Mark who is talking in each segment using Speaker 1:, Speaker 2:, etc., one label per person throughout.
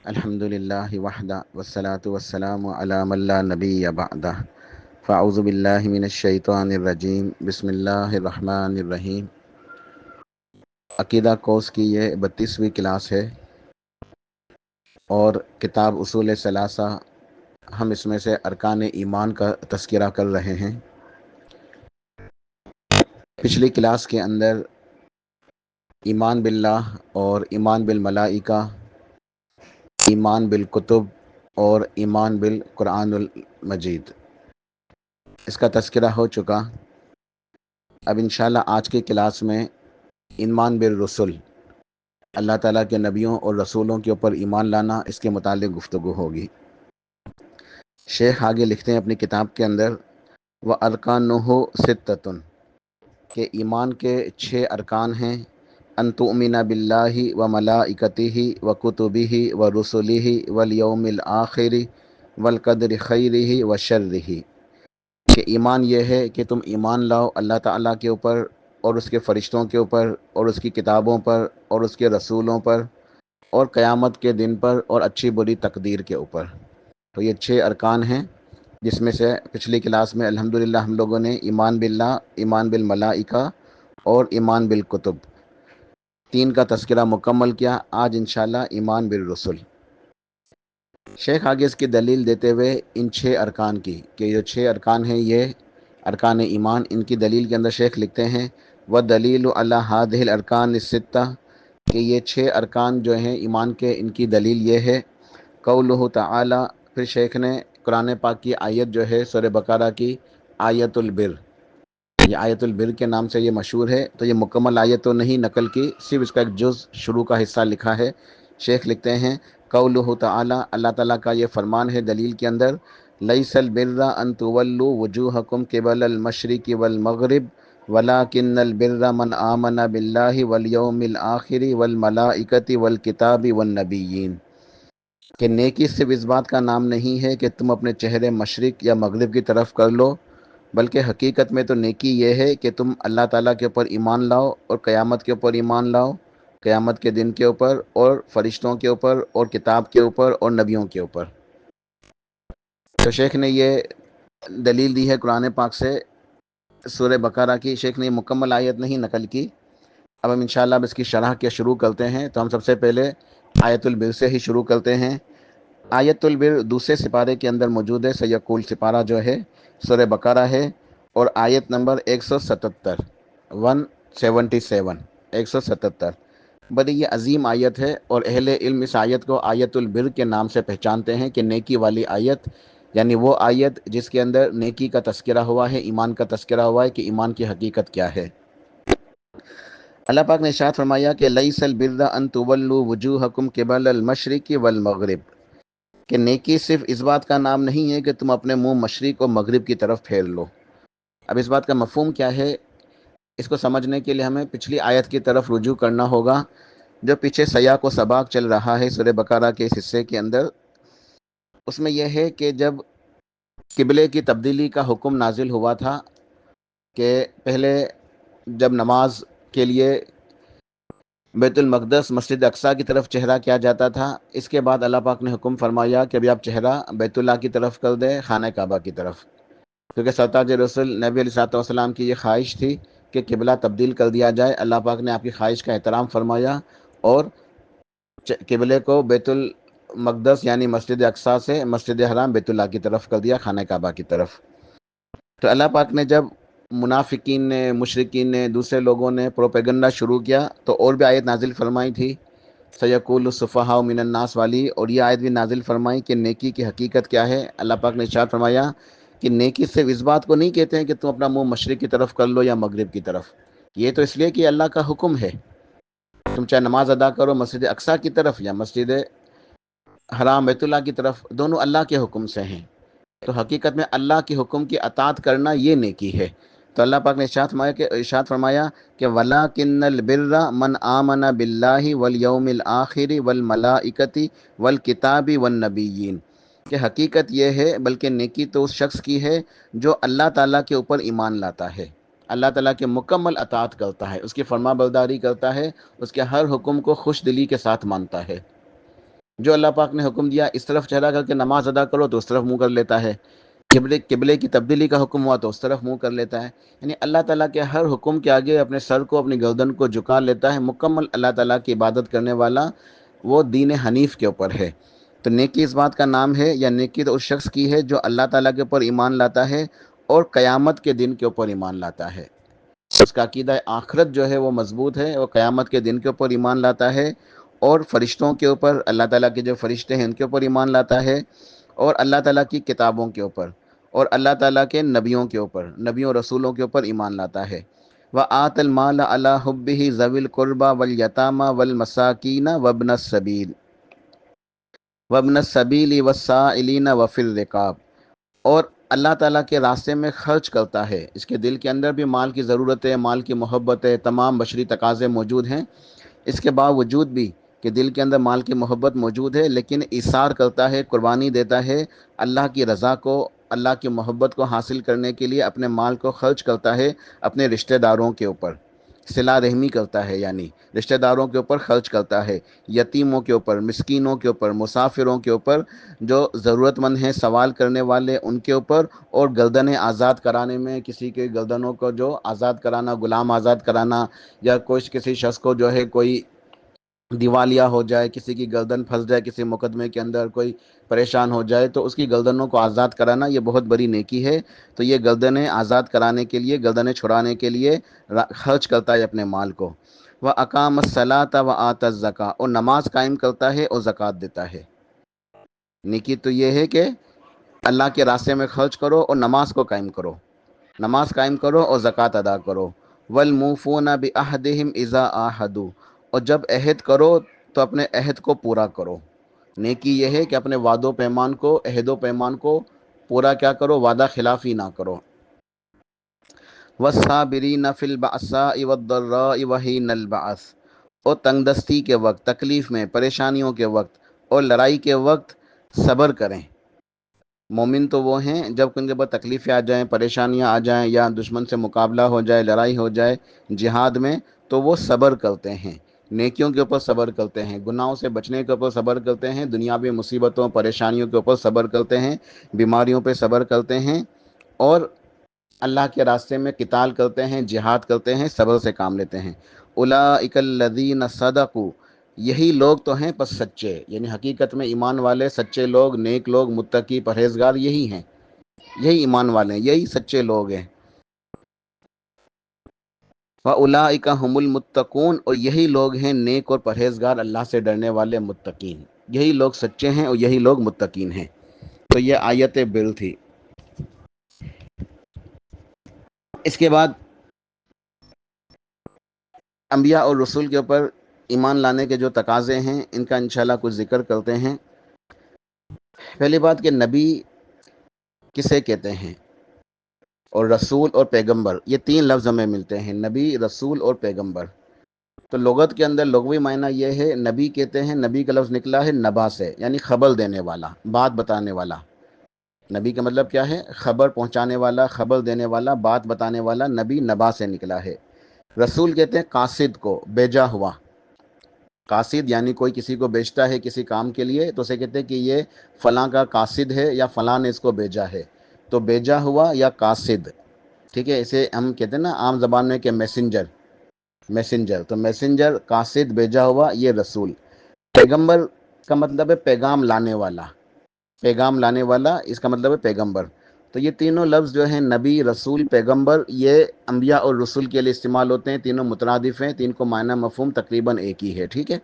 Speaker 1: الحمد للہ وحدہ والصلاة والسلام علی من لا نبی بعدہ فاعوذ باللہ من الشیطان الرجیم بسم اللہ الرحمن الرحیم۔ عقیدہ کورس کی یہ 32ویں کلاس ہے اور کتاب اصول ثلاثہ ہم اس میں سے ارکان ایمان کا تذکرہ کر رہے ہیں۔ پچھلی کلاس کے اندر ایمان باللہ اور ایمان بالملائکہ، ایمان بالکتب اور ایمان بالقرآن المجید اس کا تذکرہ ہو چکا۔ اب انشاءاللہ آج کی کلاس میں ایمان بالرسل، اللہ تعالیٰ کے نبیوں اور رسولوں کے اوپر ایمان لانا، اس کے متعلق گفتگو ہوگی۔ شیخ آگے لکھتے ہیں اپنی کتاب کے اندر وَأَرْكَانُهُ سِتَّةٌ کہ ایمان کے 6 ارکان ہیں۔ ان تؤمن باللہ وملائکتہ وکتبہ ورسلہ والیوم الآخر والقدر خیرہ وشرہ، کہ ایمان یہ ہے کہ تم ایمان لاؤ اللہ تعالیٰ کے اوپر اور اس کے فرشتوں کے اوپر اور اس کی کتابوں پر اور اس کے رسولوں پر اور قیامت کے دن پر اور اچھی بری تقدیر کے اوپر۔ تو یہ 6 ارکان ہیں، جس میں سے پچھلی کلاس میں الحمدللہ ہم لوگوں نے ایمان باللہ، ایمان بالملائکہ اور ایمان بالکتب 3 کا تذکرہ مکمل کیا۔ آج انشاءاللہ ایمان بالرسل۔ شیخ آگے اس کی دلیل دیتے ہوئے ان 6 ارکان کی، کہ جو 6 ارکان ہیں یہ ارکان ایمان، ان کی دلیل کے اندر شیخ لکھتے ہیں وَدَلِيلُ عَلَى هَذِهِ الْأَرْكَانِ السِّتَّةِ کہ یہ 6 ارکان جو ہیں ایمان کے، ان کی دلیل یہ ہے قولہ تعالی، پھر شیخ نے قرآن پاک کی آیت جو ہے سورہ بقرہ کی آیت البر، یہ آیت البر کے نام سے یہ مشہور ہے، تو یہ مکمل آیت تو نہیں نقل کی، صرف اس کا ایک جز شروع کا حصہ لکھا ہے۔ شیخ لکھتے ہیں قولہ تعالی، اللہ تعالیٰ کا یہ فرمان ہے دلیل کے اندر لیس البر ان تولوا وجوہکم قبل المشرق والمغرب ولکن البر من آمن باللہ والیوم الآخر والملائکۃ والکتاب والنبیین، کہ نیکی صرف اس بات کا نام نہیں ہے کہ تم اپنے چہرے مشرق یا مغرب کی طرف کر لو، بلکہ حقیقت میں تو نیکی یہ ہے کہ تم اللہ تعالیٰ کے اوپر ایمان لاؤ اور قیامت کے اوپر ایمان لاؤ، قیامت کے دن کے اوپر اور فرشتوں کے اوپر اور کتاب کے اوپر اور نبیوں کے اوپر۔ تو شیخ نے یہ دلیل دی ہے قرآن پاک سے سورہ بقرہ کی۔ شیخ نے یہ مکمل آیت نہیں نقل کی۔ اب ہم انشاءاللہ اب اس کی شرح کے شروع کرتے ہیں، تو ہم سب سے پہلے آیت البر سے ہی شروع کرتے ہیں۔ آیت البر دوسرے سپارے کے اندر موجود ہے، سیقول سپارہ جو ہے سورہ بقرہ ہے، اور آیت نمبر 177 177 بڑی یہ عظیم آیت ہے، اور اہل علم اس آیت کو آیت البر کے نام سے پہچانتے ہیں، کہ نیکی والی آیت، یعنی وہ آیت جس کے اندر نیکی کا تذکرہ ہوا ہے، ایمان کا تذکرہ ہوا ہے کہ ایمان کی حقیقت کیا ہے۔ اللہ پاک نے ارشاد فرمایا کہ لیس البر ان تولوا وجوہکم قبل المشرق والمغرب، کہ نیکی صرف اس بات کا نام نہیں ہے کہ تم اپنے منہ مشرق اور مغرب کی طرف پھیر لو۔ اب اس بات کا مفہوم کیا ہے، اس کو سمجھنے کے لیے ہمیں پچھلی آیت کی طرف رجوع کرنا ہوگا، جو پیچھے سیاق و سباق چل رہا ہے سورہ بقرہ کے اس حصے کے اندر۔ اس میں یہ ہے کہ جب قبلے کی تبدیلی کا حکم نازل ہوا تھا، کہ پہلے جب نماز کے لیے بیت المقدس مسجد اقصیٰ کی طرف چہرہ کیا جاتا تھا، اس کے بعد اللہ پاک نے حکم فرمایا کہ ابھی آپ چہرہ بیت اللہ کی طرف کر دیں، خانہ کعبہ کی طرف، کیونکہ سرتاج رسول نبی علیہ الصلوۃ والسلام کی یہ خواہش تھی کہ قبلہ تبدیل کر دیا جائے۔ اللہ پاک نے آپ کی خواہش کا احترام فرمایا اور قبلے کو بیت المقدس یعنی مسجد اقصیٰ سے مسجد حرام بیت اللہ کی طرف کر دیا، خانہ کعبہ کی طرف۔ تو اللہ پاک نے جب منافقین نے، مشرکین نے، دوسرے لوگوں نے پروپیگنڈا شروع کیا، تو اور بھی آیت نازل فرمائی تھی سیقول السفہاء من الناس والی، اور یہ آیت بھی نازل فرمائی کہ نیکی کی حقیقت کیا ہے۔ اللہ پاک نے ارشاد فرمایا کہ نیکی صرف اس بات کو نہیں کہتے ہیں کہ تم اپنا منہ مشرق کی طرف کر لو یا مغرب کی طرف، یہ تو اس لیے کہ اللہ کا حکم ہے، تم چاہے نماز ادا کرو مسجد اقصیٰ کی طرف یا مسجد حرام بیت اللہ کی طرف، دونوں اللہ کے حکم سے ہیں۔ تو حقیقت میں اللہ کے حکم کی اطاعت کرنا یہ نیکی ہے۔ تو اللہ پاک نے ارشاد فرمایا کہ وَلَٰكِنَّ الْبِرَّ مَنْ آمَنَ بِاللَّهِ وَالْيَوْمِ الْآخِرِ وَالْمَلَائِكَةِ وَالْكِتَابِ وَالنَّبِيِّينَ، کہ حقیقت یہ ہے بلکہ نیکی تو اس شخص کی ہے جو اللہ تعالیٰ کے اوپر ایمان لاتا ہے، اللہ تعالیٰ کے مکمل اطاعت کرتا ہے، اس کی فرما برداری کرتا ہے، اس کے ہر حکم کو خوش دلی کے ساتھ مانتا ہے۔ جو اللہ پاک نے حکم دیا اس طرف چہرہ کر کے نماز ادا کرو تو اس طرف منہ کر لیتا ہے، قبلے کی تبدیلی کا حکم ہوا تو اس طرف منہ کر لیتا ہے۔ یعنی اللہ تعالیٰ کے ہر حکم کے آگے اپنے سر کو، اپنی گردن کو جھکا لیتا ہے۔ مکمل اللہ تعالیٰ کی عبادت کرنے والا وہ دین حنیف کے اوپر ہے۔ تو نیکی اس بات کا نام ہے، یا نیکی تو اس شخص کی ہے جو اللہ تعالیٰ کے اوپر ایمان لاتا ہے اور قیامت کے دن کے اوپر ایمان لاتا ہے۔ اس کا عقیدہ آخرت جو ہے وہ مضبوط ہے، اور قیامت کے دن کے اوپر ایمان لاتا ہے، اور فرشتوں کے اوپر، اللہ تعالیٰ کے جو فرشتے ہیں ان کے اوپر ایمان لاتا ہے، اور اللہ تعالیٰ کی کتابوں کے اوپر، اور اللہ تعالیٰ کے نبیوں کے اوپر، نبیوں رسولوں کے اوپر ایمان لاتا ہے۔ وَآتَ الْمَالَ عَلَىٰ حُبِّهِ ذَوِي الْقُرْبَىٰ وَالْيَتَامَىٰ وَالْمَسَاكِينَ وَابْنَ السَّبِيلِ وَالسَّائِلِينَ وَفِي الرِّقَابِ، اور اللہ تعالیٰ کے راستے میں خرچ کرتا ہے۔ اس کے دل کے اندر بھی مال کی ضرورت ہے، مال کی محبت ہے، تمام بشری تقاضے موجود ہیں، اس کے باوجود بھی کہ دل کے اندر مال کی محبت موجود ہے، لیکن ایثار کرتا ہے، قربانی دیتا ہے، اللہ کی رضا کو، اللہ کی محبت کو حاصل کرنے کے لیے اپنے مال کو خرچ کرتا ہے اپنے رشتہ داروں کے اوپر، صلہ رحمی کرتا ہے، یعنی رشتہ داروں کے اوپر خرچ کرتا ہے، یتیموں کے اوپر، مسکینوں کے اوپر، مسافروں کے اوپر، جو ضرورت مند ہیں، سوال کرنے والے ان کے اوپر، اور گردنیں آزاد کرانے میں، کسی کے گردنوں کو جو آزاد کرانا، غلام آزاد کرانا، یا کسی شخص کو جو ہے کوئی دیوالیہ ہو جائے، کسی کی گردن پھنس جائے کسی مقدمے کے اندر، کوئی پریشان ہو جائے تو اس کی گردنوں کو آزاد کرانا، یہ بہت بڑی نیکی ہے۔ تو یہ گردنیں آزاد کرانے کے لیے، گردنیں چھڑانے کے لیے خرچ کرتا ہے اپنے مال کو۔ وَأَقَامَ الصَّلَاةَ وَآتَى الزَّكَاةَ، اور نماز قائم کرتا ہے اور زکوٰۃ دیتا ہے۔ نیکی تو یہ ہے کہ اللہ کے راستے میں خرچ کرو اور نماز کو قائم کرو، نماز قائم کرو اور زکوٰۃ ادا کرو۔ وَالْمُوفُونَ بِعَهْدِهِمْ إِذَا عَاهَدُوا، اور جب عہد کرو تو اپنے عہد کو پورا کرو۔ نیکی یہ ہے کہ اپنے وعد و پیمان کو، عہد و پیمان کو پورا کیا کرو، وعدہ خلافی نہ کرو۔ وَالصَّابِرِينَ فِي الْبَأْسَاءِ وَالضَّرَّاءِ وَحِينَ الْبَأْسِ، اور تنگ دستی کے وقت، تکلیف میں، پریشانیوں کے وقت اور لڑائی کے وقت صبر کریں۔ مومن تو وہ ہیں جب ان کے بعد تکلیفیں آ جائیں، پریشانیاں آ جائیں، یا دشمن سے مقابلہ ہو جائے، لڑائی ہو جائے جہاد میں، تو وہ صبر کرتے ہیں، نیکیوں کے اوپر صبر کرتے ہیں، گناہوں سے بچنے کے اوپر صبر کرتے ہیں، دنیاوی مصیبتوں، پریشانیوں کے اوپر صبر کرتے ہیں، بیماریوں پہ صبر کرتے ہیں، اور اللہ کے راستے میں قتال کرتے ہیں، جہاد کرتے ہیں، صبر سے کام لیتے ہیں۔ اولئک الذین صدقوا، یہی لوگ تو ہیں پس سچے، یعنی حقیقت میں ایمان والے، سچے لوگ، نیک لوگ، متقی، پرہیزگار یہی ہیں، یہی ایمان والے ہیں، یہی سچے لوگ ہیں۔ وَأُولَٰئِکَ هُمُ الْمُتَّقُونَ، اور یہی لوگ ہیں نیک اور پرہیزگار، اللہ سے ڈرنے والے متقین، یہی لوگ سچے ہیں اور یہی لوگ متقین ہیں۔ تو یہ آیت بر تھی۔ اس کے بعد انبیاء اور رسول کے اوپر ایمان لانے کے جو تقاضے ہیں ان کا انشاءاللہ کچھ ذکر کرتے ہیں۔ پہلی بات کہ نبی کسے کہتے ہیں، اور رسول اور پیغمبر، یہ تین لفظ ہمیں ملتے ہیں، نبی، رسول اور پیغمبر۔ تو لغت کے اندر لغوی معنی یہ ہے، نبی کہتے ہیں، نبی کا لفظ نکلا ہے نبا سے، یعنی خبر دینے والا، بات بتانے والا۔ نبی کا مطلب کیا ہے، خبر پہنچانے والا، خبر دینے والا، بات بتانے والا، نبی نبا سے نکلا ہے۔ رسول کہتے ہیں قاصد کو، بھیجا ہوا۔ قاصد یعنی کوئی کسی کو بھیجتا ہے کسی کام کے لیے تو اسے کہتے ہیں کہ یہ فلاں کا قاصد ہے، یا فلاں نے اس کو بھیجا ہے، تو بھیجا ہوا یا قاصد، ٹھیک ہے۔ اسے ہم کہتے ہیں نا عام زبان میں کہ میسنجر، تو میسنجر، قاصد، بھیجا ہوا، یہ رسول۔ پیغمبر کا مطلب ہے پیغام لانے والا، پیغام لانے والا، اس کا مطلب ہے پیغمبر۔ تو یہ تینوں لفظ جو ہیں، نبی، رسول، پیغمبر، یہ انبیاء اور رسول کے لیے استعمال ہوتے ہیں، تینوں مترادف ہیں، تین کو معنی مفہوم تقریباً ایک ہی ہے، ٹھیک ہے۔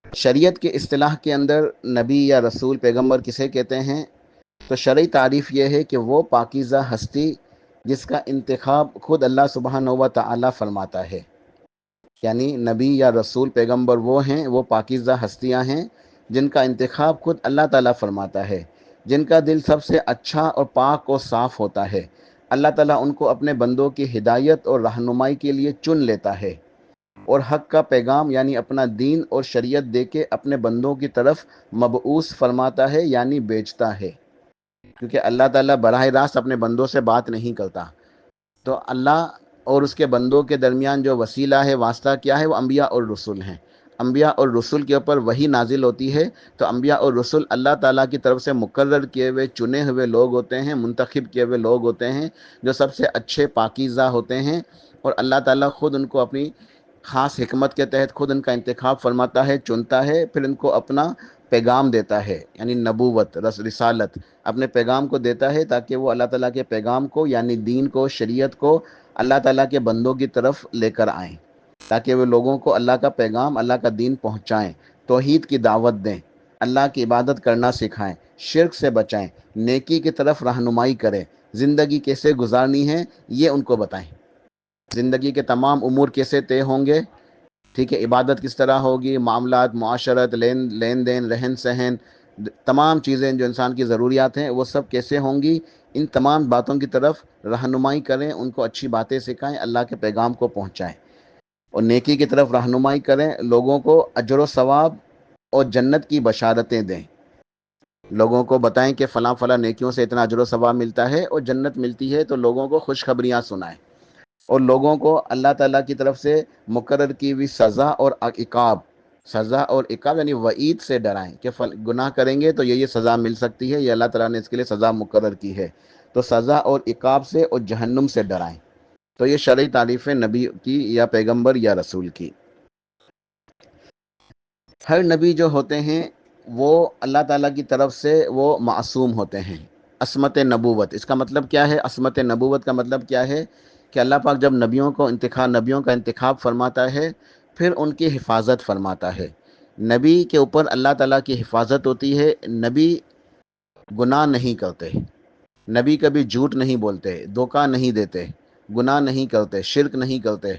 Speaker 1: شریعت کے اصطلاح کے اندر نبی یا رسول، پیغمبر کسے کہتے ہیں، تو شرعی تعریف یہ ہے کہ وہ پاکیزہ ہستی جس کا انتخاب خود اللہ سبحانہ و تعالی فرماتا ہے، یعنی نبی یا رسول، پیغمبر وہ ہیں، وہ پاکیزہ ہستیاں ہیں جن کا انتخاب خود اللہ تعالیٰ فرماتا ہے، جن کا دل سب سے اچھا اور پاک اور صاف ہوتا ہے۔ اللہ تعالیٰ ان کو اپنے بندوں کی ہدایت اور رہنمائی کے لیے چن لیتا ہے، اور حق کا پیغام یعنی اپنا دین اور شریعت دے کے اپنے بندوں کی طرف مبعوث فرماتا ہے، یعنی بیچتا ہے، کیونکہ اللہ تعالیٰ براہ راست اپنے بندوں سے بات نہیں کرتا۔ تو اللہ اور اس کے بندوں کے درمیان جو وسیلہ ہے، واسطہ کیا ہے، وہ انبیاء اور رسول ہیں۔ انبیاء اور رسول کے اوپر وحی نازل ہوتی ہے تو انبیاء اور رسول اللہ تعالیٰ کی طرف سے مقرر کیے ہوئے چنے ہوئے لوگ ہوتے ہیں، منتخب کیے ہوئے لوگ ہوتے ہیں جو سب سے اچھے پاکیزہ ہوتے ہیں، اور اللہ تعالیٰ خود ان کو اپنی خاص حکمت کے تحت خود ان کا انتخاب فرماتا ہے، چنتا ہے، پھر ان کو اپنا پیغام دیتا ہے، یعنی نبوت، رسالت، اپنے پیغام کو دیتا ہے تاکہ وہ اللہ تعالیٰ کے پیغام کو یعنی دین کو، شریعت کو اللہ تعالیٰ کے بندوں کی طرف لے کر آئیں، تاکہ وہ لوگوں کو اللہ کا پیغام، اللہ کا دین پہنچائیں، توحید کی دعوت دیں، اللہ کی عبادت کرنا سکھائیں، شرک سے بچائیں، نیکی کی طرف رہنمائی کریں، زندگی کیسے گزارنی ہے یہ ان کو بتائیں، زندگی کے تمام امور کیسے طے ہوں گے، ٹھیک ہے، عبادت کس طرح ہوگی، معاملات، معاشرت، لین دین، رہن سہن، تمام چیزیں جو انسان کی ضروریات ہیں وہ سب کیسے ہوں گی، ان تمام باتوں کی طرف رہنمائی کریں، ان کو اچھی باتیں سکھائیں، اللہ کے پیغام کو پہنچائیں، اور نیکی کی طرف رہنمائی کریں، لوگوں کو اجر و ثواب اور جنت کی بشارتیں دیں، لوگوں کو بتائیں کہ فلاں فلاں نیکیوں سے اتنا اجر و ثواب ملتا ہے اور جنت ملتی ہے، تو لوگوں کو خوشخبریاں سنائیں، اور لوگوں کو اللہ تعالیٰ کی طرف سے مقرر کی ہوئی سزا اور عقاب، سزا اور عقاب یعنی وعید سے ڈرائیں کہ گناہ کریں گے تو یہ سزا مل سکتی ہے، یہ اللہ تعالیٰ نے اس کے لیے سزا مقرر کی ہے، تو سزا اور عقاب سے اور جہنم سے ڈرائیں۔ تو یہ شرعی تعریف ہے نبی کی یا پیغمبر یا رسول کی۔ ہر نبی جو ہوتے ہیں وہ اللہ تعالیٰ کی طرف سے وہ معصوم ہوتے ہیں، عصمت نبوت، اس کا مطلب کیا ہے؟ عصمت نبوت کا مطلب کیا ہے کہ اللہ پاک جب نبیوں کا انتخاب فرماتا ہے پھر ان کی حفاظت فرماتا ہے، نبی کے اوپر اللہ تعالیٰ کی حفاظت ہوتی ہے، نبی گناہ نہیں کرتے، نبی کبھی جھوٹ نہیں بولتے، دھوکہ نہیں دیتے، گناہ نہیں کرتے، شرک نہیں کرتے،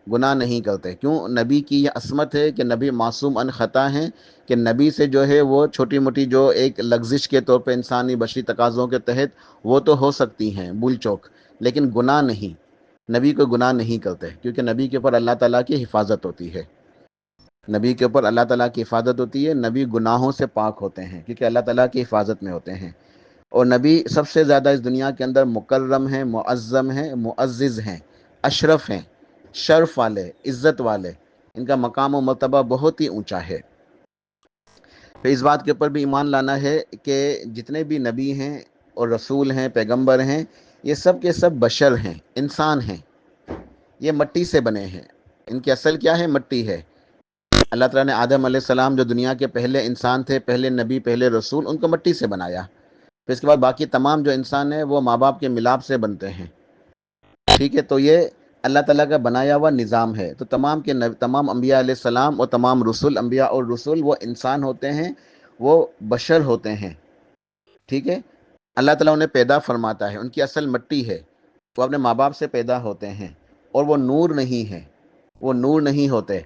Speaker 1: گناہ نہیں کرتے، کیوں؟ نبی کی یہ عصمت ہے کہ نبی معصوم ان خطا ہیں، کہ نبی سے جو ہے وہ چھوٹی موٹی جو ایک لغزش کے طور پہ انسانی بشری تقاضوں کے تحت وہ تو ہو سکتی ہیں بھول چوک، لیکن گناہ نہیں، نبی کو گناہ نہیں کرتے، کیونکہ نبی کے اوپر اللہ تعالیٰ کی حفاظت ہوتی ہے، نبی کے اوپر اللہ تعالیٰ کی حفاظت ہوتی ہے، نبی گناہوں سے پاک ہوتے ہیں کیونکہ اللہ تعالیٰ کی حفاظت میں ہوتے ہیں، اور نبی سب سے زیادہ اس دنیا کے اندر مکرم ہیں، معظم ہیں، معزز ہیں، اشرف ہیں، شرف والے، عزت والے، ان کا مقام و مرتبہ بہت ہی اونچا ہے۔ پھر اس بات کے اوپر بھی ایمان لانا ہے کہ جتنے بھی نبی ہیں اور رسول ہیں، پیغمبر ہیں، یہ سب کے سب بشر ہیں، انسان ہیں، یہ مٹی سے بنے ہیں، ان کی اصل کیا ہے؟ مٹی ہے۔ اللہ تعالیٰ نے آدم علیہ السلام جو دنیا کے پہلے انسان تھے، پہلے نبی، پہلے رسول، ان کو مٹی سے بنایا، پھر اس کے بعد باقی تمام جو انسان ہیں وہ ماں باپ کے ملاپ سے بنتے ہیں، ٹھیک ہے، تو یہ اللہ تعالیٰ کا بنایا ہوا نظام ہے، تو تمام انبیاء علیہ السلام اور تمام رسول، انبیاء اور رسول وہ انسان ہوتے ہیں، وہ بشر ہوتے ہیں، ٹھیک ہے، اللہ تعالیٰ انہیں پیدا فرماتا ہے، ان کی اصل مٹی ہے، وہ اپنے ماں باپ سے پیدا ہوتے ہیں، اور وہ نور نہیں ہے، وہ نور نہیں ہوتے،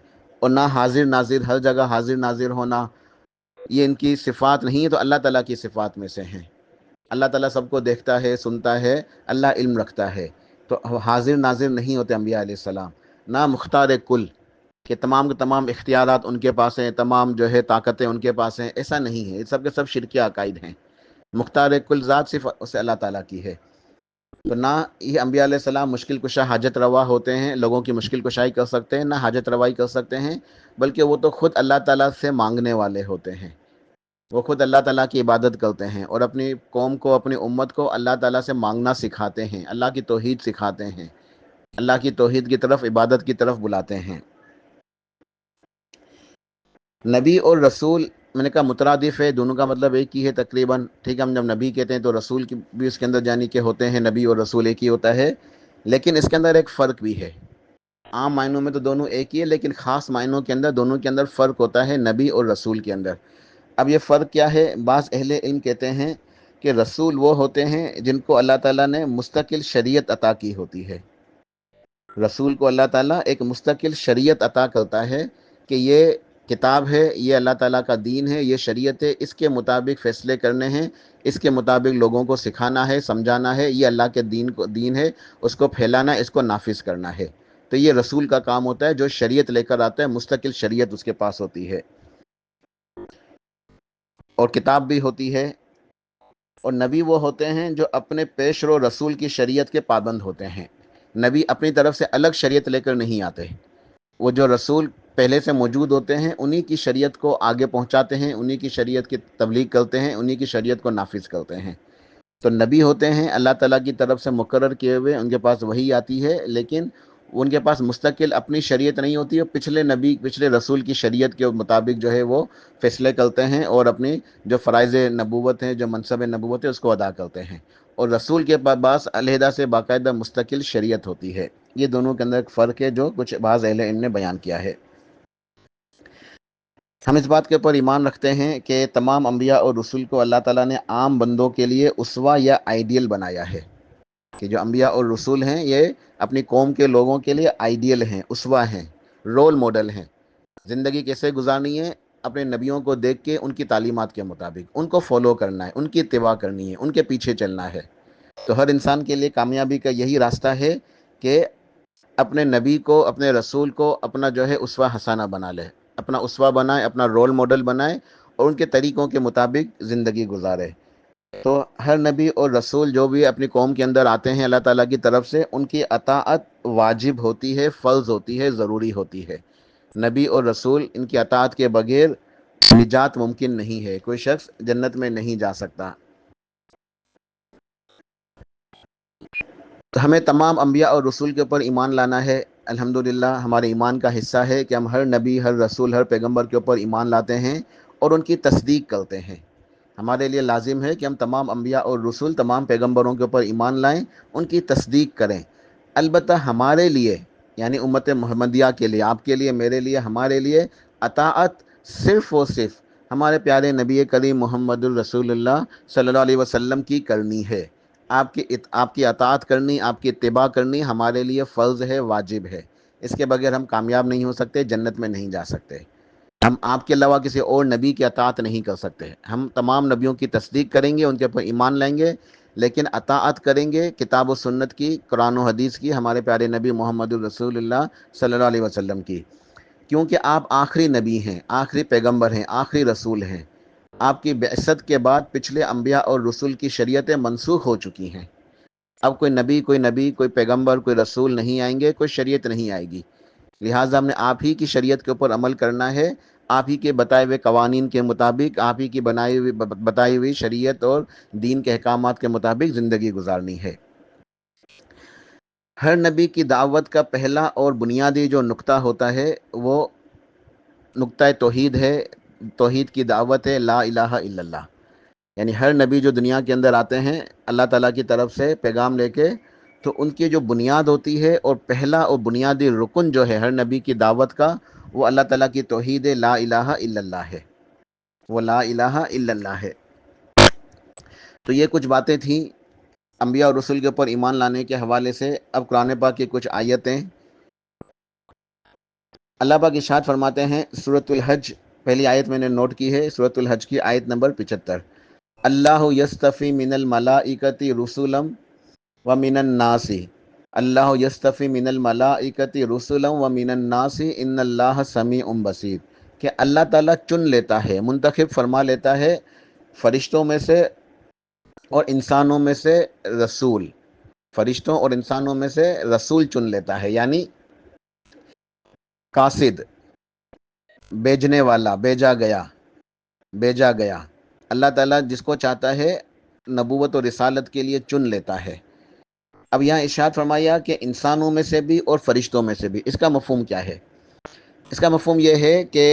Speaker 1: اور نہ حاضر ناظر، ہر جگہ حاضر ناظر ہونا، یہ ان کی صفات نہیں ہے، تو اللہ تعالیٰ کی صفات میں سے ہیں، اللہ تعالیٰ سب کو دیکھتا ہے، سنتا ہے، اللہ علم رکھتا ہے، تو حاضر ناظر نہیں ہوتے انبیاء علیہ السلام، نہ مختار کل کہ تمام کے تمام اختیارات ان کے پاس ہیں، تمام جو ہے طاقتیں ان کے پاس ہیں، ایسا نہیں ہے، یہ سب کے سب شرکی عقائد ہیں، مختار کل ذات صرف اسے اللہ تعالیٰ کی ہے، تو نہ یہ انبیاء علیہ السلام مشکل کشا حاجت روا ہوتے ہیں، لوگوں کی مشکل کشائی کر سکتے ہیں، نہ حاجت روائی کر سکتے ہیں، بلکہ وہ تو خود اللہ تعالیٰ سے مانگنے والے ہوتے ہیں، وہ خود اللہ تعالیٰ کی عبادت کرتے ہیں، اور اپنی قوم کو، اپنی امت کو اللہ تعالیٰ سے مانگنا سکھاتے ہیں، اللہ کی توحید سکھاتے ہیں، اللہ کی توحید کی طرف، عبادت کی طرف بلاتے ہیں۔ نبی اور رسول میں نے کہا مترادف ہے، دونوں کا مطلب ایک ہی ہے تقریباً، ٹھیک ہے، ہم جب نبی کہتے ہیں تو رسول کی بھی اس کے اندر جانی کے ہوتے ہیں، نبی اور رسول ایک ہی ہوتا ہے، لیکن اس کے اندر ایک فرق بھی ہے، عام معنوں میں تو دونوں ایک ہی ہے، لیکن خاص معنوں کے اندر دونوں کے اندر فرق ہوتا ہے، نبی اور رسول کے اندر۔ اب یہ فرق کیا ہے؟ بعض اہل علم کہتے ہیں کہ رسول وہ ہوتے ہیں جن کو اللہ تعالیٰ نے مستقل شریعت عطا کی ہوتی ہے، رسول کو اللہ تعالیٰ ایک مستقل شریعت عطا کرتا ہے کہ یہ کتاب ہے، یہ اللہ تعالیٰ کا دین ہے، یہ شریعت ہے، اس کے مطابق فیصلے کرنے ہیں، اس کے مطابق لوگوں کو سکھانا ہے، سمجھانا ہے، یہ اللہ کے دین ہے، اس کو پھیلانا ہے، اس کو نافذ کرنا ہے، تو یہ رسول کا کام ہوتا ہے، جو شریعت لے کر آتا ہے، مستقل شریعت اس کے پاس ہوتی ہے، اور کتاب بھی ہوتی ہے۔ اور نبی وہ ہوتے ہیں جو اپنے پیش رو رسول کی شریعت کے پابند ہوتے ہیں، نبی اپنی طرف سے الگ شریعت لے کر نہیں آتے، وہ جو رسول پہلے سے موجود ہوتے ہیں انہی کی شریعت کو آگے پہنچاتے ہیں، انہی کی شریعت کی تبلیغ کرتے ہیں، انہی کی شریعت کو نافذ کرتے ہیں۔ تو نبی ہوتے ہیں اللہ تعالیٰ کی طرف سے مقرر کیے ہوئے، ان کے پاس وحی آتی ہے، لیکن ان کے پاس مستقل اپنی شریعت نہیں ہوتی ہے، پچھلے نبی پچھلے رسول کی شریعت کے مطابق جو ہے وہ فیصلے کرتے ہیں اور اپنی جو فرائض نبوت ہیں، جو منصب نبوت ہے، اس کو ادا کرتے ہیں۔ اور رسول کے پاس علیحدہ سے باقاعدہ مستقل شریعت ہوتی ہے۔ یہ دونوں کے اندر ایک فرق ہے جو کچھ بعض اہل علم نے بیان کیا ہے۔ ہم اس بات کے اوپر ایمان رکھتے ہیں کہ تمام انبیاء اور رسول کو اللہ تعالیٰ نے عام بندوں کے لیے اسوہ یا آئیڈیل بنایا ہے، کہ جو انبیاء اور رسول ہیں یہ اپنی قوم کے لوگوں کے لیے آئیڈیل ہیں، اسوہ ہیں، رول ماڈل ہیں۔ زندگی کیسے گزارنی ہے؟ اپنے نبیوں کو دیکھ کے ان کی تعلیمات کے مطابق ان کو فالو کرنا ہے، ان کی اتباع کرنی ہے، ان کے پیچھے چلنا ہے۔ تو ہر انسان کے لیے کامیابی کا یہی راستہ ہے کہ اپنے نبی کو، اپنے رسول کو اپنا جو ہے اسوہ حسنہ بنا لے، اپنا اسوہ بنائے، اپنا رول ماڈل بنائے اور ان کے طریقوں کے مطابق زندگی گزارے۔ تو ہر نبی اور رسول جو بھی اپنی قوم کے اندر آتے ہیں اللہ تعالیٰ کی طرف سے، ان کی اطاعت واجب ہوتی ہے، فرض ہوتی ہے، ضروری ہوتی ہے۔ نبی اور رسول ان کی اطاعت کے بغیر نجات ممکن نہیں ہے، کوئی شخص جنت میں نہیں جا سکتا۔ تو ہمیں تمام انبیاء اور رسول کے اوپر ایمان لانا ہے۔ الحمدللہ ہمارے ایمان کا حصہ ہے کہ ہم ہر نبی، ہر رسول، ہر پیغمبر کے اوپر ایمان لاتے ہیں اور ان کی تصدیق کرتے ہیں۔ ہمارے لیے لازم ہے کہ ہم تمام انبیاء اور رسول، تمام پیغمبروں کے اوپر ایمان لائیں، ان کی تصدیق کریں۔ البتہ ہمارے لیے، یعنی امت محمدیہ کے لیے، آپ کے لیے، میرے لیے، ہمارے لیے اطاعت صرف اور صرف ہمارے پیارے نبی کریم محمد الرسول اللہ صلی اللہ علیہ وسلم کی کرنی ہے۔ آپ کی اطاعت کرنی، آپ کی اتباع کرنی ہمارے لیے فرض ہے، واجب ہے۔ اس کے بغیر ہم کامیاب نہیں ہو سکتے، جنت میں نہیں جا سکتے۔ ہم آپ کے علاوہ کسی اور نبی کی اطاعت نہیں کر سکتے۔ ہم تمام نبیوں کی تصدیق کریں گے، ان کے اوپر ایمان لائیں گے، لیکن اطاعت کریں گے کتاب و سنت کی، قرآن و حدیث کی، ہمارے پیارے نبی محمد الرسول اللہ صلی اللہ علیہ وسلم کی، کیونکہ آپ آخری نبی ہیں، آخری پیغمبر ہیں، آخری رسول ہیں۔ آپ کی بعثت کے بعد پچھلے انبیاء اور رسول کی شریعتیں منسوخ ہو چکی ہیں۔ اب کوئی پیغمبر، کوئی رسول نہیں آئیں گے، کوئی شریعت نہیں آئے گی۔ لہٰذا ہم نے آپ ہی کی شریعت کے اوپر عمل کرنا ہے، آپ ہی کے بتائے ہوئے قوانین کے مطابق، آپ ہی کی بتائی ہوئی شریعت اور دین کے احکامات کے مطابق زندگی گزارنی ہے۔ ہر نبی کی دعوت کا پہلا اور بنیادی جو نقطہ ہوتا ہے وہ نقطہ توحید ہے، توحید کی دعوت ہے، لا الہ الا اللہ۔ یعنی ہر نبی جو دنیا کے اندر آتے ہیں اللہ تعالیٰ کی طرف سے پیغام لے کے، تو ان کی جو بنیاد ہوتی ہے اور پہلا اور بنیادی رکن جو ہے ہر نبی کی دعوت کا، وہ اللہ تعالیٰ کی توحید لا الہ الا اللہ ہے، وہ لا الہ الا اللہ ہے۔ تو یہ کچھ باتیں تھیں انبیاء اور رسول کے اوپر ایمان لانے کے حوالے سے۔ اب قرآن پاک کی کچھ آیتیں۔ اللہ پاک ارشاد فرماتے ہیں سورۃ الحج، پہلی آیت میں نے نوٹ کی ہے، سورۃ الحج کی آیت نمبر 75۔ اللہ یستفی من الملائکۃ رسلا ومن الناس، اللہ یستفی من الملائکۃ رسلا ومن الناس ان اللہ سمیع بصیر، کہ اللہ تعالیٰ چن لیتا ہے، منتخب فرما لیتا ہے فرشتوں میں سے اور انسانوں میں سے رسول، فرشتوں اور انسانوں میں سے رسول چن لیتا ہے، یعنی قاصد، بھیجنے والا، بھیجا گیا۔ اللہ تعالیٰ جس کو چاہتا ہے نبوت اور رسالت کے لیے چن لیتا ہے۔ اب یہاں ارشاد فرمایا کہ انسانوں میں سے بھی اور فرشتوں میں سے بھی۔ اس کا مفہوم کیا ہے؟ اس کا مفہوم یہ ہے کہ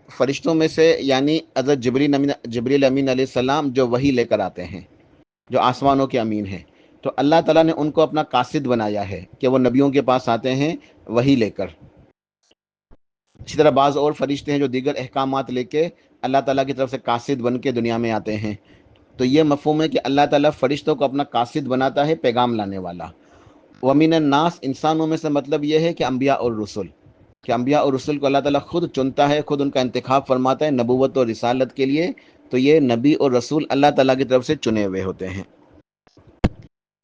Speaker 1: فرشتوں میں سے یعنی حضرت جبریل امین علیہ السلام جو وحی لے کر آتے ہیں، جو آسمانوں کے امین ہیں، تو اللہ تعالیٰ نے ان کو اپنا قاصد بنایا ہے کہ وہ نبیوں کے پاس آتے ہیں وحی لے کر۔ اسی طرح بعض اور فرشتے ہیں جو دیگر احکامات لے کے اللہ تعالیٰ کی طرف سے قاصد بن کے دنیا میں آتے ہیں۔ تو یہ مفہوم ہے کہ اللہ تعالیٰ فرشتوں کو اپنا قاصد بناتا ہے، پیغام لانے والا۔ وَمِنَ النَّاسِ، انسانوں میں سے مطلب یہ ہے کہ انبیاء اور رسول، کہ انبیاء اور رسول کو اللہ تعالیٰ خود چنتا ہے، خود ان کا انتخاب فرماتا ہے نبوت اور رسالت کے لیے۔ تو یہ نبی اور رسول اللہ تعالیٰ کی طرف سے چنے ہوئے ہوتے ہیں۔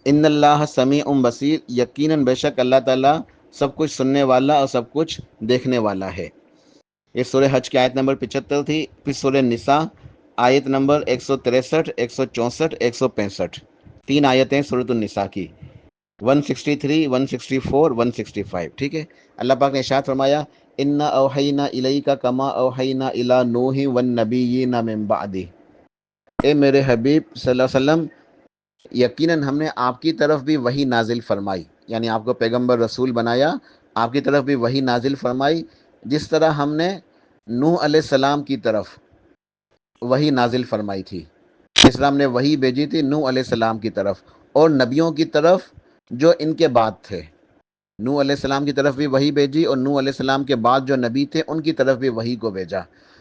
Speaker 1: ان اللہ سمیع بصیر، یقیناً بے شک اللہ تعالیٰ سب کچھ سننے والا اور سب کچھ دیکھنے والا ہے۔ یہ سورہ حج کی آیت نمبر 75 تھی۔ پھر سورہ نساء آیت نمبر 163، 164، 165، تین آیتیں سورۃ النساء کی، 163، 164، 165، ٹھیک ہے۔ اللہ پاک نے ارشاد فرمایا انا اوحینا الیک کما اوحینا الی نوح والنبیین من بعدہ، اے میرے حبیب صلی اللہ علیہ وسلم، یقیناً ہم نے آپ کی طرف بھی وحی نازل فرمائی، یعنی آپ کو پیغمبر رسول بنایا، آپ کی طرف بھی وحی نازل فرمائی، جس طرح ہم نے نوح علیہ السلام کی طرف وحی نازل فرمائی تھی، جس طرح ہم نے وحی بھیجی تھی نوح علیہ السلام کی طرف اور نبیوں کی طرف جو ان کے بعد تھے۔ نوح علیہ السلام کی طرف بھی وحی بھیجی اور نوح علیہ السلام کے بعد جو نبی تھے ان کی طرف بھی وحی کو بھیجا۔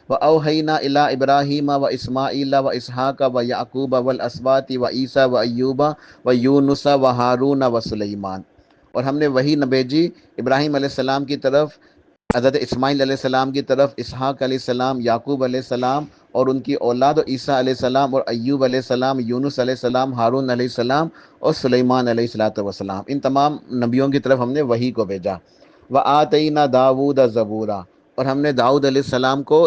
Speaker 1: وَأَوْحَيْنَا إِلَىٰ إِبْرَاهِيمَ وَإِسْمَاعِيلَ وَإِسْحَاقَ وَيَعْقُوبَ وَالْأَسْبَاطِ وَعِيسَىٰ وَأَيُّوبَ وَيُونُسَ وَهَارُونَ وَسُلَيْمَانَ، اور ہم نے وحی بھیجی ابراہیم علیہ السلام کی طرف، حضرت اسماعیل علیہ السلام کی طرف، اسحاق علیہ السلام، یعقوب علیہ السلام اور ان کی اولاد، اور عیسیٰ علیہ السلام اور ایوب علیہ السلام، یونس علیہ السلام، ہارون علیہ السلام اور سلیمان علیہ السلام، ان تمام نبیوں کی طرف ہم نے وحی کو بھیجا۔ وَآتَيْنَا دَاوُودَ زَبُورًا، اور ہم نے داؤد علیہ السلام کو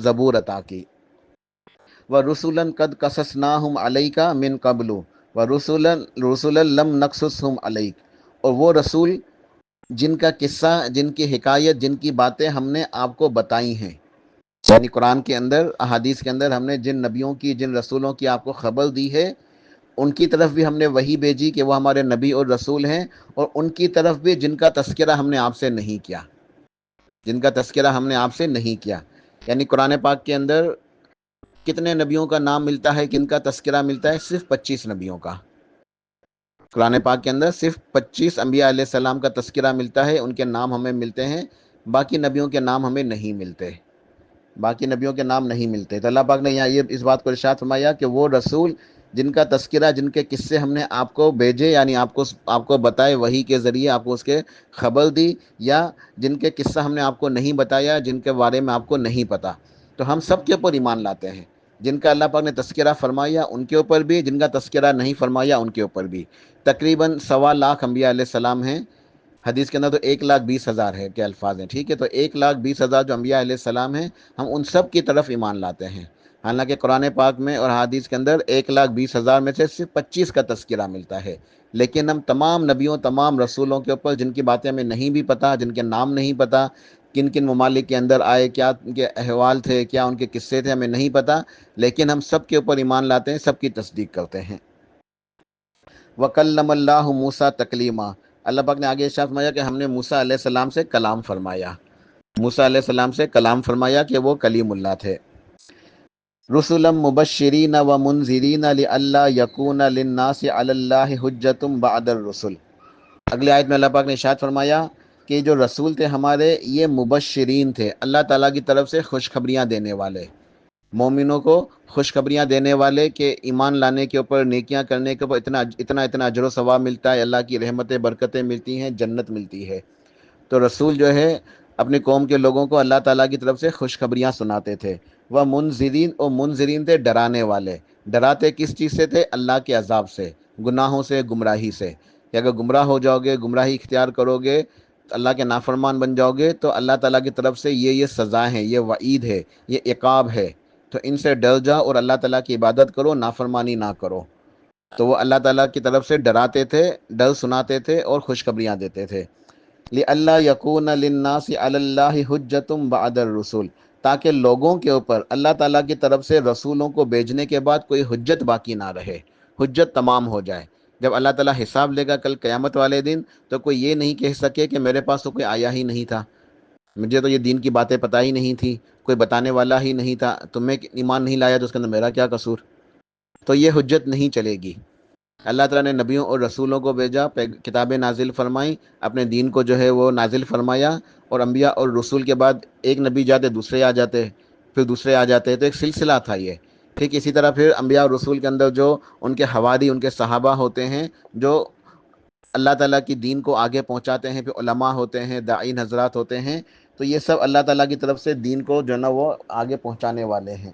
Speaker 1: زبور عطا کی۔ وَرُسُلًا قَدْ قَصَصْنَاهُمْ عَلَيْكَ مِن قَبْلُ وَرُسُلًا لَمْ نَقْصُصْهُمْ عَلَيْكَ، اور وہ رسول جن کا قصہ، جن کی حکایت، جن کی باتیں ہم نے آپ کو بتائی ہیں، یعنی قرآن کے اندر، احادیث کے اندر ہم نے جن نبیوں کی، جن رسولوں کی آپ کو خبر دی ہے، ان کی طرف بھی ہم نے وحی بھیجی کہ وہ ہمارے نبی اور رسول ہیں، اور ان کی طرف بھی جن کا تذکرہ ہم نے آپ سے نہیں کیا، جن کا تذکرہ ہم نے آپ سے نہیں کیا۔ یعنی قرآن پاک کے اندر کتنے نبیوں کا نام ملتا ہے، کن کا تذکرہ ملتا ہے؟ صرف 25 نبیوں کا۔ قرآن پاک کے اندر صرف 25 انبیاء علیہ السلام کا تذکرہ ملتا ہے، ان کے نام ہمیں ملتے ہیں، باقی نبیوں کے نام ہمیں نہیں ملتے، باقی نبیوں کے نام نہیں ملتے۔ تو اللہ پاک نے یہاں یہ اس بات کو ارشاد فرمایا کہ وہ رسول جن کا تذکرہ، جن کے قصے ہم نے آپ کو بھیجے، یعنی آپ کو بتائے، وحی کے ذریعے آپ کو اس کے خبر دی، یا جن کے قصہ ہم نے آپ کو نہیں بتایا، جن کے بارے میں آپ کو نہیں پتا، تو ہم سب کے اوپر ایمان لاتے ہیں۔ جن کا اللہ پاک نے تذکرہ فرمایا ان کے اوپر بھی، جن کا تذکرہ نہیں فرمایا ان کے اوپر بھی۔ تقریباً 1.25 انبیاء علیہ السلام ہیں، حدیث کے اندر تو 1,20,000 ہے کے الفاظ ہیں، ٹھیک ہے، تو 1,20,000 جو انبیاء علیہ السلام ہیں، ہم ان سب کی طرف ایمان لاتے ہیں۔ حالانکہ قرآن پاک میں اور حدیث کے اندر 1,20,000 میں سے صرف 25 کا تذکرہ ملتا ہے، لیکن ہم تمام نبیوں، تمام رسولوں کے اوپر جن کی باتیں ہمیں نہیں بھی پتہ، جن کے نام نہیں پتہ، کن کن ممالک کے اندر آئے، کیا ان کے احوال تھے، کیا ان کے قصے تھے، ہمیں نہیں پتہ، لیکن ہم سب کے اوپر ایمان لاتے ہیں، سب کی تصدیق کرتے ہیں۔ وَكَلَّمَ اللَّهُ مُوسَىٰ تَكْلِيمًا، اللہ پاک نے آگے ارشاد فرمایا کہ ہم نے موسیٰ علیہ السلام سے کلام فرمایا، موسیٰ علیہ السلام سے کلام فرمایا کہ وہ کلیم اللہ تھے۔ رسلا مبشرین و منذرین لئلا یکون للناس علی اللہ حجۃ بعد الرسل، اگلے آیت میں اللہ پاک نے ارشاد فرمایا کہ جو رسول تھے ہمارے، یہ مبشرین تھے، اللہ تعالیٰ کی طرف سے خوشخبریاں دینے والے، مومنوں کو خوشخبریاں دینے والے کہ ایمان لانے کے اوپر، نیکیاں کرنے کے اوپر اتنا اجر و ثواب ملتا ہے، اللہ کی رحمتیں، برکتیں ملتی ہیں، جنت ملتی ہے۔ تو رسول جو ہے اپنی قوم کے لوگوں کو اللہ تعالیٰ کی طرف سے خوشخبریاں سناتے تھے۔ وہ منذرین، اور منذرین تھے ڈرانے والے، ڈراتے کس چیز سے تھے؟ اللہ کے عذاب سے، گناہوں سے، گمراہی سے، کہ اگر گمراہ ہو جاؤ گے، گمراہی اختیار کرو گے، اللہ کے نافرمان بن جاؤ گے، تو اللہ تعالیٰ کی طرف سے یہ سزا ہے، یہ وعید ہے، یہ عقاب ہے، تو ان سے ڈر جاؤ اور اللہ تعالیٰ کی عبادت کرو، نافرمانی نہ کرو۔ تو وہ اللہ تعالیٰ کی طرف سے ڈراتے تھے، ڈر سناتے تھے اور خوشخبریاں دیتے تھے۔ لِأَلَّا يَكُونَ لِلنَّاسِ عَلَى اللَّهِ حُجَّةٌ بَعْدَ الرُّسُلِ، تاکہ لوگوں کے اوپر اللہ تعالیٰ کی طرف سے رسولوں کو بھیجنے کے بعد کوئی حجت باقی نہ رہے، حجت تمام ہو جائے۔ جب اللہ تعالیٰ حساب لے گا کل قیامت والے دن، تو کوئی یہ نہیں کہہ سکے کہ میرے پاس تو کوئی آیا ہی نہیں تھا، مجھے تو یہ دین کی باتیں پتہ ہی نہیں تھی، کوئی بتانے والا ہی نہیں تھا، تمہیں ایمان نہیں لایا تو اس کے اندر میرا کیا قصور؟ تو یہ حجت نہیں چلے گی۔ اللہ تعالیٰ نے نبیوں اور رسولوں کو بھیجا، کتابیں نازل فرمائیں، اپنے دین کو جو ہے وہ نازل فرمایا، اور انبیاء اور رسول کے بعد ایک نبی جاتے دوسرے آ جاتے، پھر دوسرے آ جاتے، تو ایک سلسلہ تھا یہ۔ ٹھیک اسی طرح پھر انبیاء اور رسول کے اندر جو ان کے حواری، ان کے صحابہ ہوتے ہیں، جو اللہ تعالیٰ کی دین کو آگے پہنچاتے ہیں، پھر علماء ہوتے ہیں، داعین حضرات ہوتے ہیں، تو یہ سب اللہ تعالیٰ کی طرف سے دین کو جو ہے نا وہ آگے پہنچانے والے ہیں۔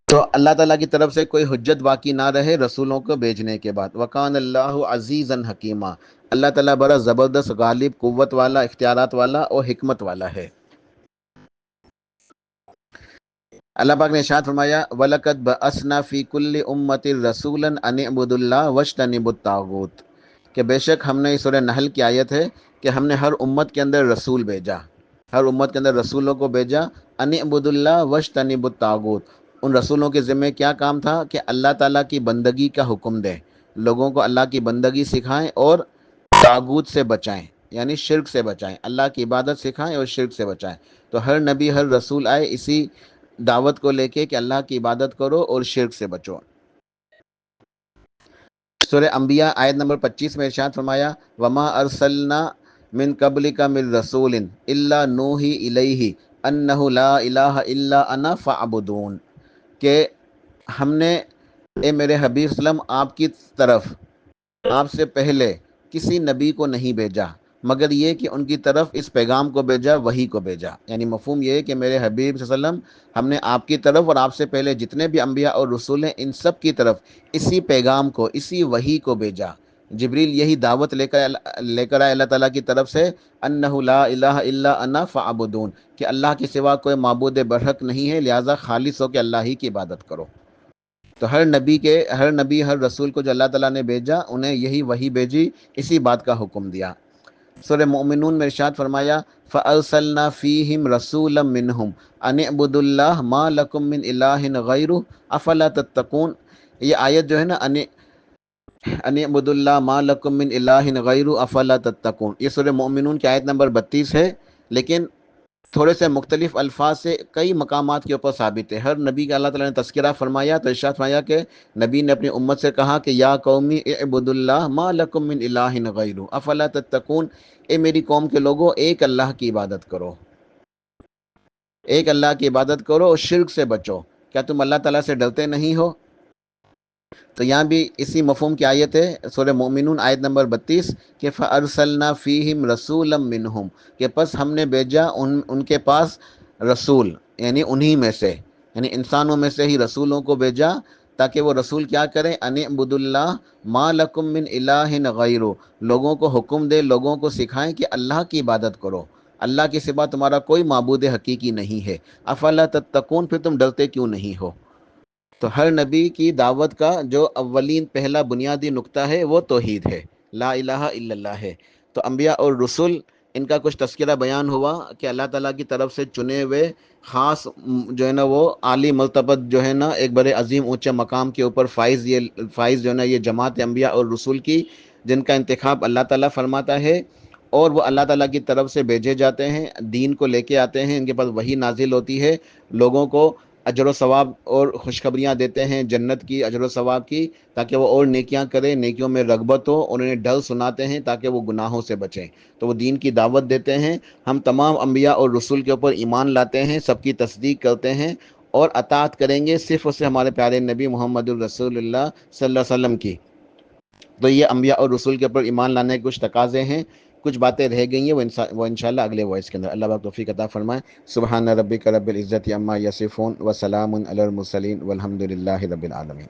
Speaker 1: تو اللہ تعالیٰ کی طرف سے کوئی حجت باقی نہ رہے رسولوں کو بھیجنے کے بعد۔ وَقَانَ اللَّهُ عَزِيزًا حَكِيمًا، اللہ تعالیٰ بڑا زبردست، غالب، قوت والا، اختیارات والا اور حکمت والا ہے۔ اللہ پاک نے ارشاد فرمایا وَلَقَدْ بَعَثْنَا فِي كُلِّ أُمَّةٍ رَسُولًا أَنِ اعْبُدُوا اللَّهَ وَاجْتَنِبُوا الطَّاغُوتَ، کہ بے شک ہم نے، سورہ نحل کی آیت ہے، کہ ہم نے ہر امت کے اندر رسول بھیجا، ہر امت کے اندر رسولوں کو بھیجا، ان اعبد اللہ واجتنبوا الطاغوت۔ ان رسولوں کے ذمہ کیا کام تھا کہ اللہ تعالیٰ کی بندگی کا حکم دیں، لوگوں کو اللہ کی بندگی سکھائیں اور طاغوت سے بچائیں، یعنی شرک سے بچائیں، اللہ کی عبادت سکھائیں اور شرک سے بچائیں۔ تو ہر نبی ہر رسول آئے اسی دعوت کو لے کے کہ اللہ کی عبادت کرو اور شرک سے بچو۔ سورہ انبیاء آیت نمبر 25 میں ارشاد فرمایا، وما ارسلنا من قبلک من رسول الا نوحی الیہ انہ لا الہ الا انا فاعبدون، کہ ہم نے اے میرے حبیب صلی اللہ علیہ وسلم آپ کی طرف آپ سے پہلے کسی نبی کو نہیں بھیجا مگر یہ کہ ان کی طرف اس پیغام کو بھیجا، وحی کو بھیجا۔ یعنی مفہوم یہ ہے کہ میرے حبیب صلی اللہ علیہ وسلم ہم نے آپ کی طرف اور آپ سے پہلے جتنے بھی انبیاء اور رسول ہیں ان سب کی طرف اسی پیغام کو، اسی وحی کو بھیجا۔ جبریل یہی دعوت لے کر آئے اللہ تعالیٰ کی طرف سے، انہ لا الہ الا انا فاعبدون، کہ اللہ کے سوا کوئی معبود برحق نہیں ہے، لہٰذا خالص ہو کہ اللہ ہی کی عبادت کرو۔ تو ہر نبی ہر رسول کو جو اللہ تعالیٰ نے بھیجا انہیں یہی وحی بھیجی، اسی بات کا حکم دیا۔ سورہ مومنون میں ارشاد فرمایا، فَأَرْسَلْنَا فِيهِمْ رَسُولًا مِّنْهُمْ أَنِ اعْبُدُوا اللَّهَ مَا لَكُم مِّنْ إِلَٰهٍ غَيْرُهُ أَفَلَا تَتَّقُونَ۔ یہ آیت جو ہے نا، أَنِ اعْبُدُوا اللَّهَ مَا لَكُم مِّنْ إِلَٰهٍ غَيْرُهُ أَفَلَا تَتَّقُونَ، یہ سورہ مومنون کی آیت نمبر 32 ہے، لیکن تھوڑے سے مختلف الفاظ سے کئی مقامات کے اوپر ثابت ہے۔ ہر نبی کا اللہ تعالیٰ نے تذکرہ فرمایا تو ارشاد فرمایا کہ نبی نے اپنی امت سے کہا کہ یا قومی اعبدوا اللہ ما لکم من الہ غیرہ افلا تتقون، اے میری قوم کے لوگوں ایک اللہ کی عبادت کرو، ایک اللہ کی عبادت کرو اور شرک سے بچو، کیا تم اللہ تعالیٰ سے ڈرتے نہیں ہو؟ تو یہاں بھی اسی مفہوم کی آیت ہے، سورہ مومنون آیت نمبر 32، کہ فَأَرْسَلْنَا فِيهِمْ رَسُولًا مِّنْهُمْ، کہ پس ہم نے بھیجا ان کے پاس رسول، یعنی انہی میں سے، یعنی انسانوں میں سے ہی رسولوں کو بھیجا تاکہ وہ رسول کیا کریں، ان اعبدوا اللہ ما لکم من الہ غیرہ، لوگوں کو حکم دے، لوگوں کو سکھائیں کہ اللہ کی عبادت کرو، اللہ کے سوا تمہارا کوئی معبود حقیقی نہیں ہے، افلا تتقون، پھر تم ڈرتے کیوں نہیں ہو؟ تو ہر نبی کی دعوت کا جو اولین پہلا بنیادی نقطہ ہے وہ توحید ہے، لا الہ الا اللہ ہے۔ تو انبیاء اور رسول ان کا کچھ تذکرہ بیان ہوا کہ اللہ تعالیٰ کی طرف سے چنے ہوئے خاص جو ہے نا وہ عالی مرتبت جو ہے نا ایک بڑے عظیم اونچے مقام کے اوپر فائز جو ہے نا یہ جماعت انبیاء اور رسول کی، جن کا انتخاب اللہ تعالیٰ فرماتا ہے اور وہ اللہ تعالیٰ کی طرف سے بھیجے جاتے ہیں، دین کو لے کے آتے ہیں، ان کے پاس وحی نازل ہوتی ہے، لوگوں کو اجر و ثواب اور خوشخبریاں دیتے ہیں جنت کی، اجر و ثواب کی، تاکہ وہ اور نیکیاں کریں، نیکیوں میں رغبت ہو، اور انہیں ڈر سناتے ہیں تاکہ وہ گناہوں سے بچیں۔ تو وہ دین کی دعوت دیتے ہیں۔ ہم تمام انبیاء اور رسول کے اوپر ایمان لاتے ہیں، سب کی تصدیق کرتے ہیں اور اطاعت کریں گے صرف اور صرف ہمارے پیارے نبی محمد الرسول اللہ صلی اللہ علیہ وسلم کی۔ تو یہ انبیاء اور رسول کے اوپر ایمان لانے کے کچھ تقاضے ہیں، کچھ باتیں رہ گئی ہیں، وہ انشاءاللہ اگلے وائس کے اندر اللہ پاک توفیق عطا فرمائے۔ سبحان ربک رب العزت عما یصفون وسلام علی المرسلین والحمد للہ رب العالمین۔